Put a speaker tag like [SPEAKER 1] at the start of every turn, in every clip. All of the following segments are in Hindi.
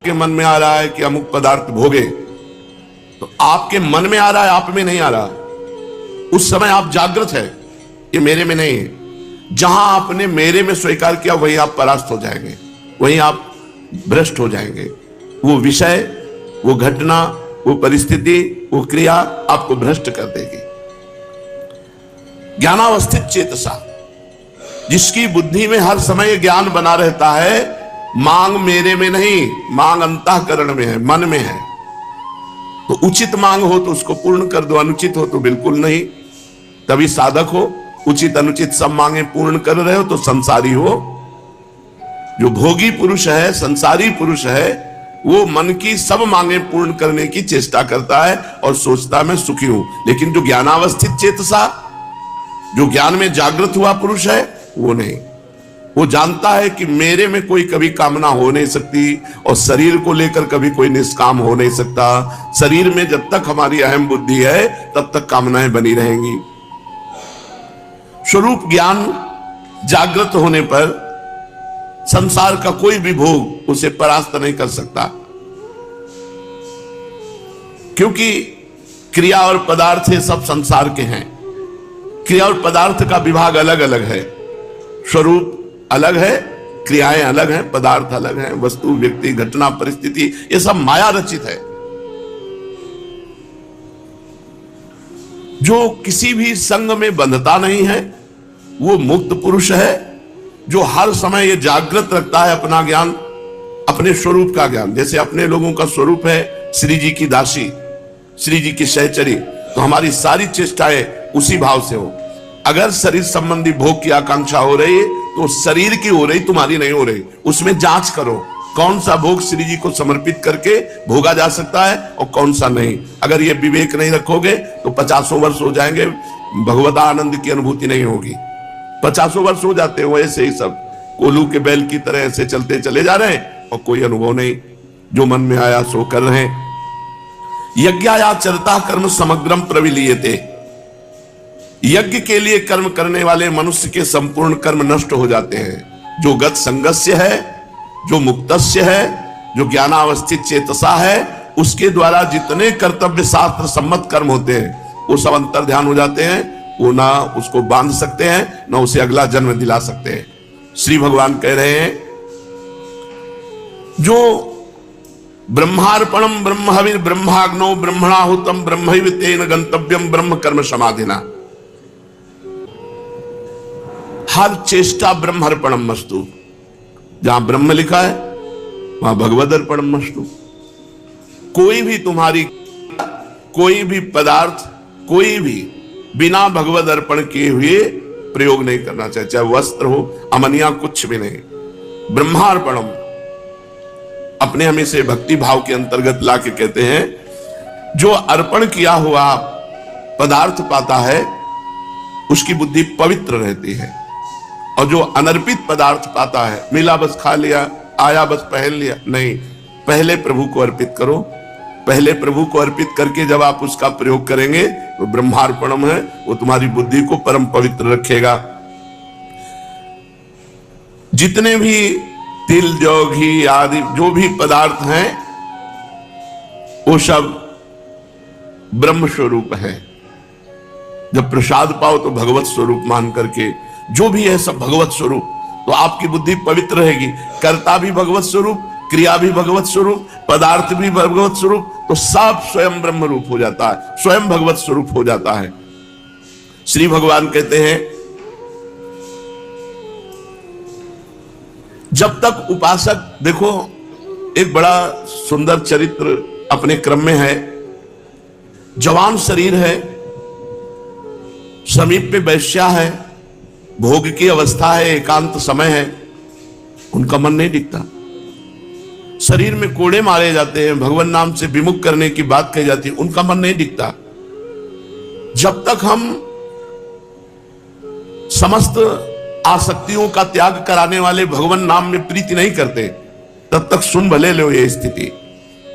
[SPEAKER 1] के मन में आ रहा है कि अमुक पदार्थ भोगे, तो आपके मन में आ रहा है, आप में नहीं आ रहा। उस समय आप जागृत है, ये मेरे में नहीं है। जहां आपने मेरे में स्वीकार किया वहीं आप परास्त हो जाएंगे, वहीं आप भ्रष्ट हो जाएंगे। वो विषय, वो घटना, वो परिस्थिति, वो क्रिया आपको भ्रष्ट कर देगी। ज्ञानावस्थित चेतसा, जिसकी बुद्धि में हर समय ज्ञान बना रहता है, मांग मेरे में नहीं, मांग अंतःकरण में है, मन में है। तो उचित मांग हो तो उसको पूर्ण कर दो, अनुचित हो तो बिल्कुल नहीं। तभी साधक हो। उचित अनुचित सब मांगे पूर्ण कर रहे हो तो संसारी हो। जो भोगी पुरुष है, संसारी पुरुष है, वो मन की सब मांगे पूर्ण करने की चेष्टा करता है और सोचता मैं सुखी हूं। लेकिन जो ज्ञानावस्थित चेतसा, जो ज्ञान में जागृत हुआ पुरुष है, वो नहीं। वो जानता है कि मेरे में कोई कभी कामना हो नहीं सकती और शरीर को लेकर कभी कोई निष्काम हो नहीं सकता। शरीर में जब तक हमारी अहम बुद्धि है तब तक कामनाएं बनी रहेंगी। स्वरूप ज्ञान जागृत होने पर संसार का कोई भी भोग उसे परास्त नहीं कर सकता, क्योंकि क्रिया और पदार्थ ये सब संसार के हैं। क्रिया और पदार्थ का विभाग अलग अलग है। स्वरूप अलग है, क्रियाएं अलग हैं, पदार्थ अलग हैं, वस्तु, व्यक्ति, घटना, परिस्थिति, ये सब माया रचित है। जो किसी भी संग में बंधता नहीं है वो मुक्त पुरुष है। जो हर समय ये जागृत रखता है अपना ज्ञान, अपने स्वरूप का ज्ञान। जैसे अपने लोगों का स्वरूप है श्री जी की दासी, श्री जी की सहचरी, तो हमारी सारी चेष्टाएं उसी भाव से हो। अगर शरीर संबंधी भोग की आकांक्षा हो रही है तो शरीर की हो रही, तुम्हारी नहीं हो रही। उसमें जांच करो कौन सा भोग श्री जी को समर्पित करके भोगा जा सकता है और कौन सा नहीं। अगर ये विवेक नहीं रखोगे तो 50 वर्ष हो जाएंगे, भगवत आनंद की अनुभूति नहीं होगी। 50 वर्ष हो जाते हो ऐसे ही, सब कोल्हू के बैल की तरह ऐसे चलते चले जा रहे हैं और कोई अनुभव नहीं। जो मन में आया सो कर रहे हैं। यज्ञाचरता कर्म समग्रम प्रविलीयते, यज्ञ के लिए कर्म करने वाले मनुष्य के संपूर्ण कर्म नष्ट हो जाते हैं। जो गत संगस्य है, जो मुक्तस्य है, जो ज्ञानावस्थित चेतसा है, उसके द्वारा जितने कर्तव्य शास्त्र सम्मत कर्म होते हैं वो सब अंतर ध्यान हो जाते हैं। वो ना उसको बांध सकते हैं, ना उसे अगला जन्म दिला सकते हैं। श्री भगवान कह रहे हैं, जो ब्रह्मार्पणम ब्रह्महविर ब्रह्माग्नौ ब्रह्मणाहुतम ब्रह्मैव तेन गंतव्यम ब्रह्म कर्म समाधिना, हर चेष्टा ब्रह्मार्पणम मस्तु। जहां ब्रह्म लिखा है वहां भगवद अर्पणम मस्तु। कोई भी तुम्हारी, कोई भी पदार्थ, कोई भी बिना भगवद अर्पण किए हुए प्रयोग नहीं करना चाहिए। चाहे वस्त्र हो, अमनिया, कुछ भी नहीं। ब्रह्मार्पणम अपने हमेशा भक्ति भाव के अंतर्गत ला के कहते हैं, जो अर्पण किया हुआ पदार्थ पाता है उसकी बुद्धि पवित्र रहती है। और जो अनर्पित पदार्थ पाता है, मिला बस खा लिया, आया बस पहन लिया, नहीं। पहले प्रभु को अर्पित करो। पहले प्रभु को अर्पित करके जब आप उसका प्रयोग करेंगे तो ब्रह्मार्पणम है, वो तुम्हारी बुद्धि को परम पवित्र रखेगा। जितने भी तिल, जौ, घी आदि जो भी पदार्थ हैं वो सब ब्रह्म स्वरूप है। जब प्रसाद पाओ तो भगवत स्वरूप मान करके, जो भी है सब भगवत स्वरूप, तो आपकी बुद्धि पवित्र रहेगी। कर्ता भी भगवत स्वरूप, क्रिया भी भगवत स्वरूप, पदार्थ भी भगवत स्वरूप, तो सब स्वयं ब्रह्म रूप हो जाता है, स्वयं भगवत स्वरूप हो जाता है। श्री भगवान कहते हैं, जब तक उपासक, देखो एक बड़ा सुंदर चरित्र अपने क्रम में है। जवान शरीर है, समीप पे वैश्या है, भोग की अवस्था है, एकांत समय है, उनका मन नहीं टिकता। शरीर में कोड़े मारे जाते हैं, भगवान नाम से विमुख करने की बात कही जाती है, उनका मन नहीं टिकता। जब तक हम समस्त आसक्तियों का त्याग कराने वाले भगवान नाम में प्रीति नहीं करते, तब तक सुन भले लो ये स्थिति।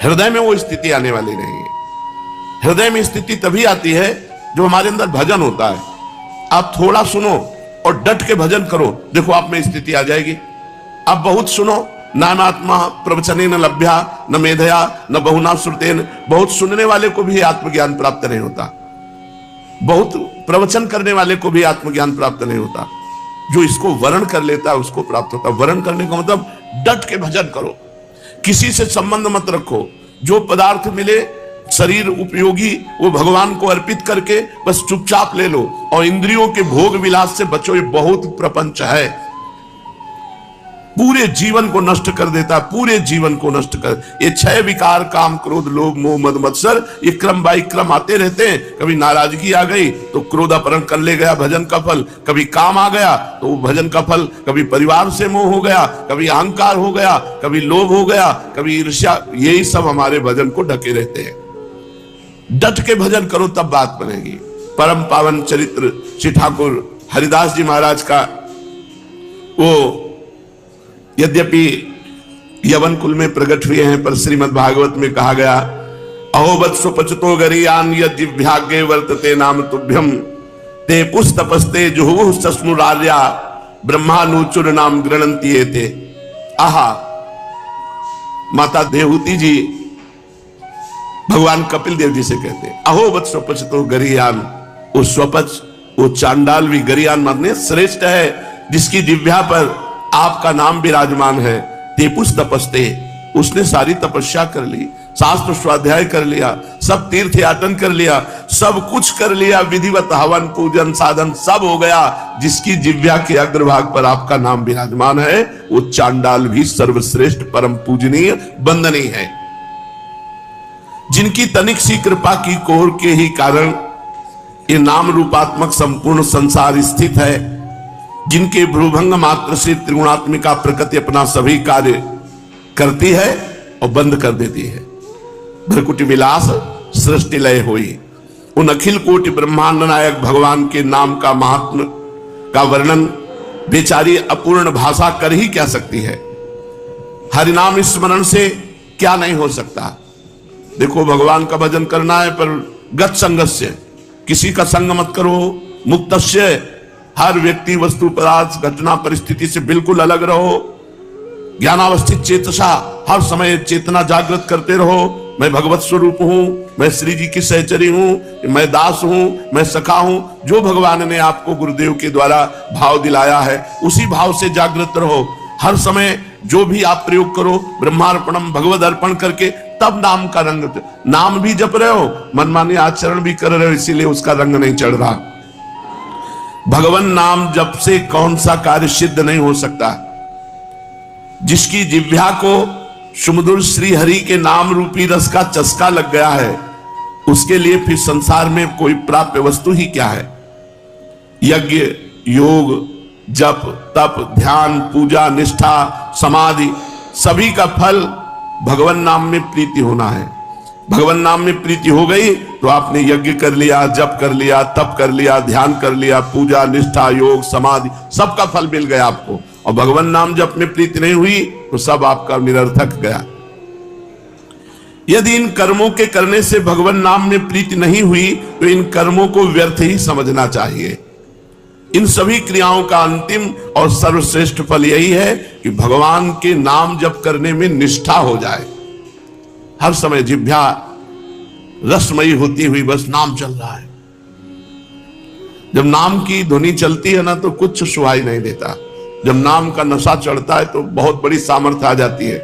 [SPEAKER 1] हृदय में वो स्थिति आने वाली नहीं है। हृदय में स्थिति तभी आती है जो हमारे अंदर भजन होता है। आप थोड़ा सुनो और डट के भजन करो, देखो आप में स्थिति आ जाएगी। आप बहुत सुनो नानात्मा प्रवचने न लभ्या न मेधया न बहुना श्रुतेन। बहुत सुनने वाले को भी आत्मज्ञान प्राप्त नहीं होता, बहुत प्रवचन करने वाले को भी आत्मज्ञान प्राप्त नहीं होता। जो इसको वर्ण कर लेता है उसको प्राप्त होता है। वर्ण करने का मतलब डट के भजन करो, किसी से संबंध मत रखो। जो पदार्थ मिले शरीर उपयोगी वो भगवान को अर्पित करके बस चुपचाप ले लो, और इंद्रियों के भोग विलास से बचो। ये बहुत प्रपंच है, पूरे जीवन को नष्ट कर देता, पूरे जीवन को नष्ट कर। ये 6 विकार काम क्रोध लोभ मोह मद मत्सर, ये क्रम बाई क्रम आते रहते हैं। कभी नाराजगी आ गई तो क्रोध अपहरण कर ले गया भजन का फल, कभी काम आ गया तो वो भजन का फल, कभी परिवार से मोह हो गया, कभी अहंकार हो गया, कभी लोभ हो गया, कभी ईर्ष्या। यही सब हमारे भजन को ढके रहते हैं। डट के भजन करो तब बात बनेगी। परम पावन चरित्र श्री ठाकुर हरिदास जी महाराज का, वो यद्यपि यवन कुल में प्रकट हुए हैं, पर श्रीमद् भागवत में कहा गया, अहोवत सुपचतो गरीयान यद्विभाग्ये वर्तते नाम तुभ्यम ते पुस्तपस्ते जुहुः सस्नुरार्या ब्रह्मानुचुर नाम गृणन्ति एते। आहा, माता देवहूति जी भगवान कपिल देव जी से कहते हैं, अहोवत स्वपचतो गरीयान। वो स्वपच, वो चांडाल भी गरीयान माने श्रेष्ठ है, जिसकी जिह्वा पर आपका नाम विराजमान है। तेपुस तपस्ते, उसने सारी तपस्या कर ली, शास्त्र स्वाध्याय कर लिया, सब तीर्थ यातन कर लिया, सब कुछ कर लिया, विधिवत हवन पूजन साधन सब हो गया। जिसकी जिह्वा के अग्रभाग पर आपका नाम विराजमान है, वो चांडाल भी सर्वश्रेष्ठ परम पूजनीय वंदनीय है। जिनकी तनिक सी कृपा की कोर के ही कारण ये नाम रूपात्मक संपूर्ण संसार स्थित है, जिनके भ्रूभंग मात्र से त्रिगुणात्मिका प्रकृति अपना सभी कार्य करती है और बंद कर देती है। भ्रकुटी विलास सृष्टि लय हुई। उन अखिल कोटि ब्रह्मांड नायक भगवान के नाम का महात्म का वर्णन बेचारी अपूर्ण भाषा कर ही क्या सकती है। हरिनाम स्मरण से क्या नहीं हो सकता। देखो, भगवान का भजन करना है, पर गत संगस्य, किसी का संग मत करो। मुक्तस्य, हर व्यक्ति वस्तु पदार्थ घटना परिस्थिति से बिल्कुल अलग रहो। ज्ञानावस्थित चेतसा, हर समय चेतना जागृत करते रहो। मैं भगवत स्वरूप हूं, मैं श्री जी की सहचरी हूं, मैं दास हूं, मैं सखा हूं। जो भगवान ने आपको गुरुदेव के द्वारा भाव दिलाया है, उसी भाव से जागृत रहो। हर समय जो भी आप प्रयोग करो, ब्रह्मार्पणम भगवद अर्पण करके, तब नाम का रंग। नाम भी जप रहे हो, मनमानी आचरण भी कर रहे हो, इसीलिए उसका रंग नहीं चढ़ रहा। भगवान नाम जप से कौन सा कार्य सिद्ध नहीं हो सकता। जिसकी जिह्वा को सुमधुर श्री हरि के नाम रूपी रस का चस्का लग गया है, उसके लिए फिर संसार में कोई प्राप्य वस्तु ही क्या है। यज्ञ, योग, जप, तप, ध्यान, पूजा, निष्ठा, समाधि, सभी का फल भगवान नाम में प्रीति होना है। भगवान नाम में प्रीति हो गई तो आपने यज्ञ कर लिया, जप कर लिया, तप कर लिया, ध्यान कर लिया, पूजा, निष्ठा, योग, समाधि, सबका फल मिल गया आपको। और भगवान नाम जप में प्रीति नहीं हुई तो सब आपका निरर्थक गया। यदि इन कर्मों के करने से भगवान नाम में प्रीति नहीं हुई तो इन कर्मों को व्यर्थ ही समझना चाहिए। इन सभी क्रियाओं का अंतिम और सर्वश्रेष्ठ फल यही है कि भगवान के नाम जप करने में निष्ठा हो जाए। हर समय जिह्वा रसमयी होती हुई बस नाम चल रहा है। जब नाम की ध्वनि चलती है ना, तो कुछ सुहाई नहीं देता। जब नाम का नशा चढ़ता है तो बहुत बड़ी सामर्थ्य आ जाती है।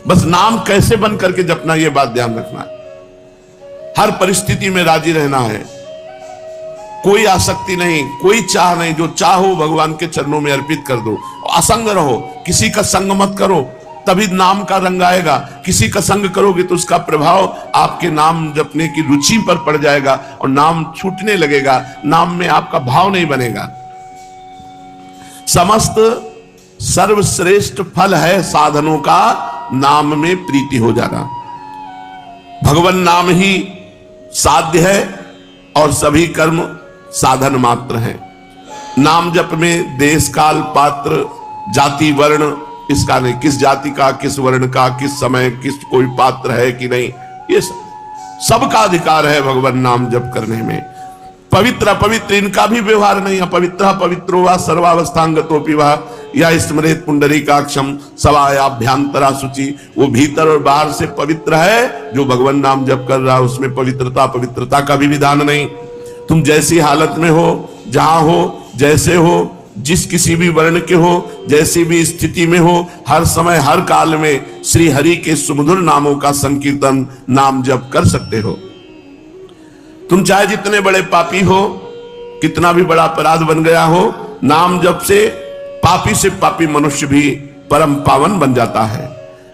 [SPEAKER 1] बस नाम कैसे बन करके जपना, यह बात ध्यान रखना है। हर परिस्थिति में राजी रहना है, कोई आसक्ति नहीं, कोई चाह नहीं। जो चाहो भगवान के चरणों में अर्पित कर दो। असंग रहो, किसी का संग मत करो, तभी नाम का रंग आएगा। किसी का संग करोगे तो उसका प्रभाव आपके नाम जपने की रुचि पर पड़ जाएगा और नाम छूटने लगेगा, नाम में आपका भाव नहीं बनेगा। समस्त सर्वश्रेष्ठ फल है साधनों का नाम में प्रीति हो जाना। भगवान नाम ही साध्य है और सभी कर्म साधन मात्र हैं। नाम जप में देश काल पात्र जाति वर्ण इसका नहीं, किस जाति का, किस वर्ण का, किस समय, किस कोई पात्र है कि नहीं, ये सबका अधिकार है भगवान नाम जप करने में। पवित्र अपवित्र इनका भी व्यवहार नहीं है। पवित्र पवित्रो वा सर्वावस्थांगतोपि वा, या स्मृत पुंडरीकाक्षम सवायाभ्यांतरा शुचि, वो भीतर और बाहर से पवित्र है। जो भगवान नाम जप कर रहा है उसमें पवित्रता का भी विधान नहीं। तुम जैसी हालत में हो, जहां हो, जैसे हो, जिस किसी भी वर्ण के हो, जैसी भी स्थिति में हो, हर समय हर काल में श्री हरि के सुमधुर नामों का संकीर्तन नाम जप कर सकते हो। तुम चाहे जितने बड़े पापी हो, कितना भी बड़ा अपराध बन गया हो, नाम जप से पापी मनुष्य भी परम पावन बन जाता है।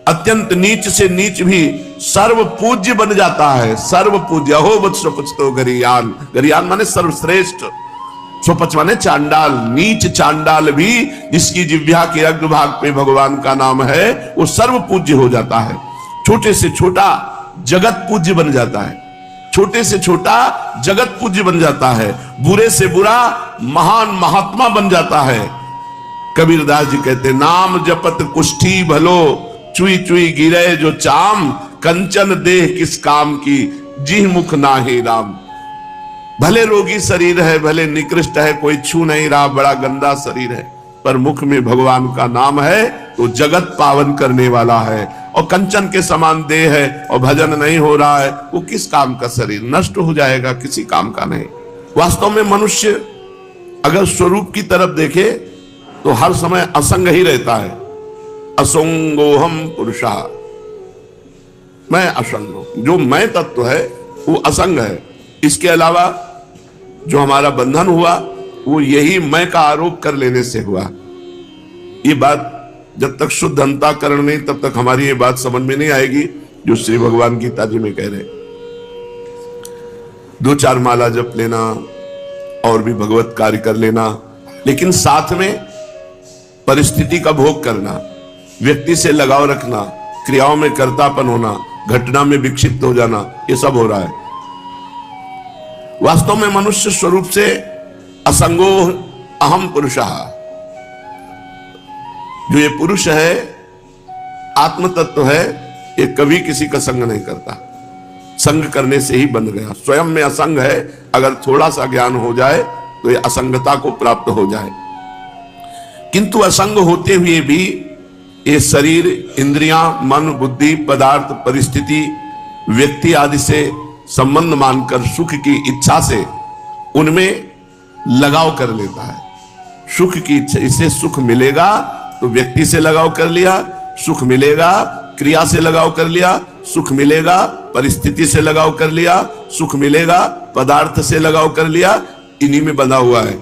[SPEAKER 1] अत्यंत नीच से नीच भी सर्व पूज्य बन जाता है। सर्व पूज्य हो वत्स पुछतो गरियान, गरियान माने सर्वश्रेष्ठ, स्वपच माने चांडाल, नीच चांडाल भी जिसकी जिह्वा के अग्रभाग पे भगवान का नाम है वो सर्व पूज्य हो जाता है। छोटे से छोटा जगत पूज्य बन जाता है, छोटे से छोटा जगत पूज्य बन जाता है, बुरे से बुरा महान महात्मा बन जाता है। कबीरदास जी कहते नाम जपत कुष्ठी भलो, चुई चुई गिरे जो चाम, कंचन देह किस काम की, जी मुख नाहि राम। भले रोगी शरीर है, भले निकृष्ट है, कोई छू नहीं रहा, बड़ा गंदा शरीर है, पर मुख में भगवान का नाम है तो जगत पावन करने वाला है। और कंचन के समान देह है और भजन नहीं हो रहा है, वो किस काम का शरीर, नष्ट हो जाएगा, किसी काम का नहीं। वास्तव में मनुष्य अगर स्वरूप की तरफ देखे तो हर समय असंग ही रहता है। असंगोहम पुरुषा, मैं असंग हूं। जो मैं तत्व है वो असंग है। इसके अलावा जो हमारा बंधन हुआ वो यही मैं का आरोप कर लेने से हुआ। ये बात जब तक शुद्ध अंतःकरण नहीं तब तक हमारी ये बात समझ में नहीं आएगी जो श्री भगवान गीता जी में कह रहे। 2-4 माला जप लेना और भी भगवत कार्य कर लेना, लेकिन साथ में परिस्थिति का भोग करना, व्यक्ति से लगाव रखना, क्रियाओं में कर्तापन होना, घटना में विक्षिप्त हो जाना, ये सब हो रहा है। वास्तव में मनुष्य स्वरूप से असंगो अहम पुरुषः, जो ये पुरुष है, आत्म तत्व है, ये कभी किसी का संग नहीं करता। संग करने से ही बंध गया। स्वयं में असंग है, अगर थोड़ा सा ज्ञान हो जाए तो ये असंगता को प्राप्त हो जाए। किंतु असंग होते हुए भी ये शरीर, इंद्रियां, मन, बुद्धि, पदार्थ, परिस्थिति, व्यक्ति आदि से संबंध मानकर सुख की इच्छा से उनमें लगाव कर लेता है। सुख की इच्छा, इससे सुख मिलेगा तो व्यक्ति से लगाव कर लिया, सुख मिलेगा क्रिया से लगाव कर लिया, सुख मिलेगा परिस्थिति से लगाव कर लिया, सुख मिलेगा पदार्थ से लगाव कर लिया, इन्हीं में बंधा हुआ है।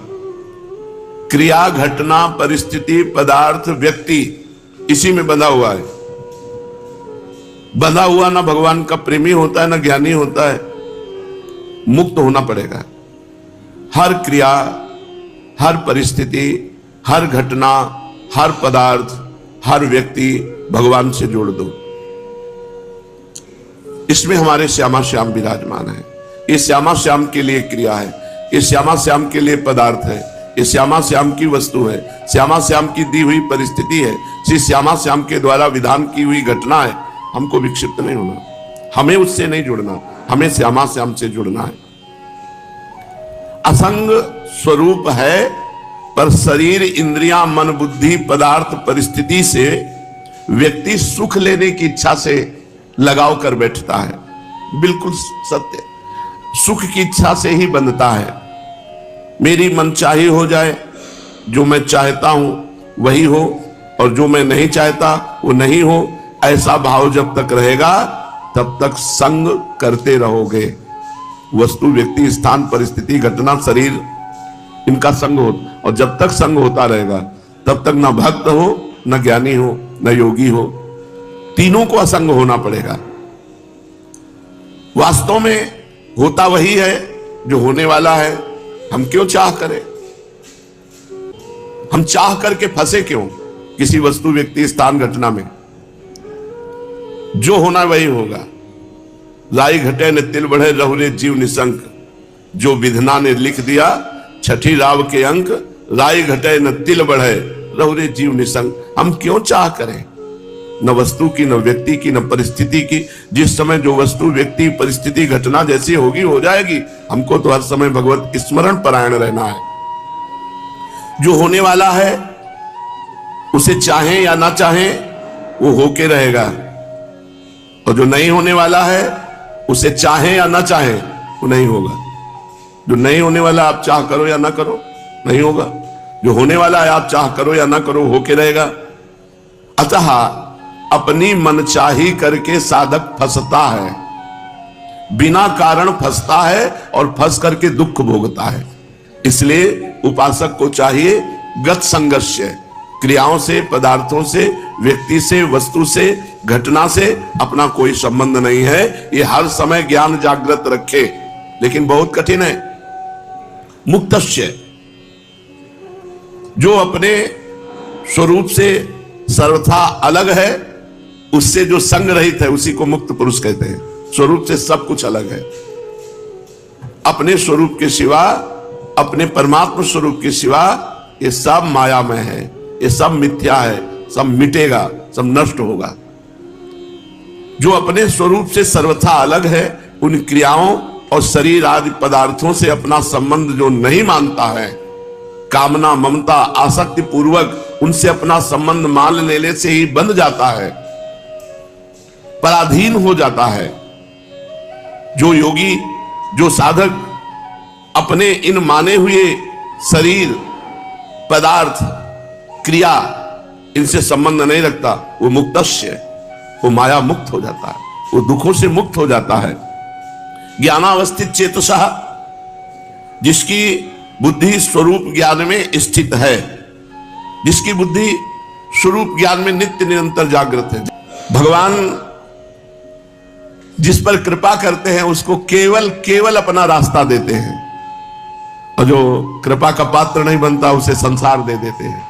[SPEAKER 1] क्रिया, घटना, परिस्थिति, पदार्थ, व्यक्ति, इसी में बंधा हुआ है। बंधा हुआ ना भगवान का प्रेमी होता है ना ज्ञानी होता है। मुक्त होना पड़ेगा। हर क्रिया, हर परिस्थिति, हर घटना, हर पदार्थ, हर व्यक्ति भगवान से जोड़ दो। इसमें हमारे श्यामा श्याम विराजमान है। ये श्यामा श्याम के लिए क्रिया है, ये श्यामा श्याम के लिए पदार्थ है, ये श्यामा श्याम की वस्तु है, श्यामा श्याम की दी हुई परिस्थिति है, श्री श्यामा श्याम के द्वारा विधान की हुई घटना है। हमको विक्षिप्त नहीं होना, हमें उससे नहीं जुड़ना, हमें श्यामा श्याम से जुड़ना है। असंग स्वरूप है, पर शरीर, इंद्रियां, मन, बुद्धि, पदार्थ, परिस्थिति से व्यक्ति सुख लेने की इच्छा से लगाव कर बैठता है। बिल्कुल सत्य, सुख की इच्छा से ही बंधता है। मेरी मनचाही हो जाए, जो मैं चाहता हूं वही हो, और जो मैं नहीं चाहता वो नहीं हो, ऐसा भाव जब तक रहेगा तब तक संग करते रहोगे। वस्तु, व्यक्ति, स्थान, परिस्थिति, घटना, शरीर, इनका संग हो, और जब तक संग होता रहेगा तब तक ना भक्त हो, न ज्ञानी हो, न योगी हो, तीनों को असंग होना पड़ेगा। वास्तव में होता वही है जो होने वाला है। हम क्यों चाह करें? हम चाह करके फंसे क्यों किसी वस्तु, व्यक्ति, स्थान, घटना में? जो होना वही होगा। लाई घटे न तिल बढ़े, रहुरे जीव निशंक, जो विधना ने लिख दिया छठी राव के अंक, लाई घटे न तिल बढ़े, रहुरे जीव निशंक। हम क्यों चाह करें? न वस्तु की, न व्यक्ति की, न परिस्थिति की। जिस समय जो वस्तु, व्यक्ति, परिस्थिति, घटना जैसी होगी हो जाएगी। हमको तो हर समय भगवत स्मरण परायण रहना है। जो होने वाला है उसे चाहें या ना चाहें वो होके रहेगा, और जो नहीं होने वाला है उसे चाहें या ना चाहें वो नहीं होगा। जो नहीं होने वाला आप चाह करो या ना करो नहीं होगा, जो होने वाला है आप चाह करो या ना करो होके रहेगा। अतः अपनी मनचाही करके साधक फंसता है, बिना कारण फंसता है और फंस करके दुख भोगता है। इसलिए उपासक को चाहिए गत संगस्य, क्रियाओं से, पदार्थों से, व्यक्ति से, वस्तु से, घटना से अपना कोई संबंध नहीं है, ये हर समय ज्ञान जागृत रखे। लेकिन बहुत कठिन है। मुक्तस्य, जो अपने स्वरूप से सर्वथा अलग है, उससे जो संग रहित है उसी को मुक्त पुरुष कहते हैं। स्वरूप से सब कुछ अलग है, अपने स्वरूप के सिवा, अपने परमात्मा स्वरूप के सिवा ये सब मायामय है, ये सब मिथ्या है, सब मिटेगा, सब नष्ट होगा। जो अपने स्वरूप से सर्वथा अलग है, उन क्रियाओं और शरीर आदि पदार्थों से अपना संबंध जो नहीं मानता है, कामना, ममता, आसक्ति पूर्वक उनसे अपना संबंध मान लेने से ही बंध जाता है, पराधीन हो जाता है। जो योगी, जो साधक अपने इन माने हुए शरीर, पदार्थ, क्रिया, इनसे संबंध नहीं रखता, वो मुक्तस्य, वो माया मुक्त हो जाता है, वो दुखों से मुक्त हो जाता है। ज्ञानावस्थित चेतसः, जिसकी बुद्धि स्वरूप ज्ञान में स्थित है, जिसकी बुद्धि स्वरूप ज्ञान में नित्य निरंतर जागृत है। भगवान जिस पर कृपा करते हैं उसको केवल केवल अपना रास्ता देते हैं, और जो कृपा का पात्र नहीं बनता उसे संसार दे देते हैं।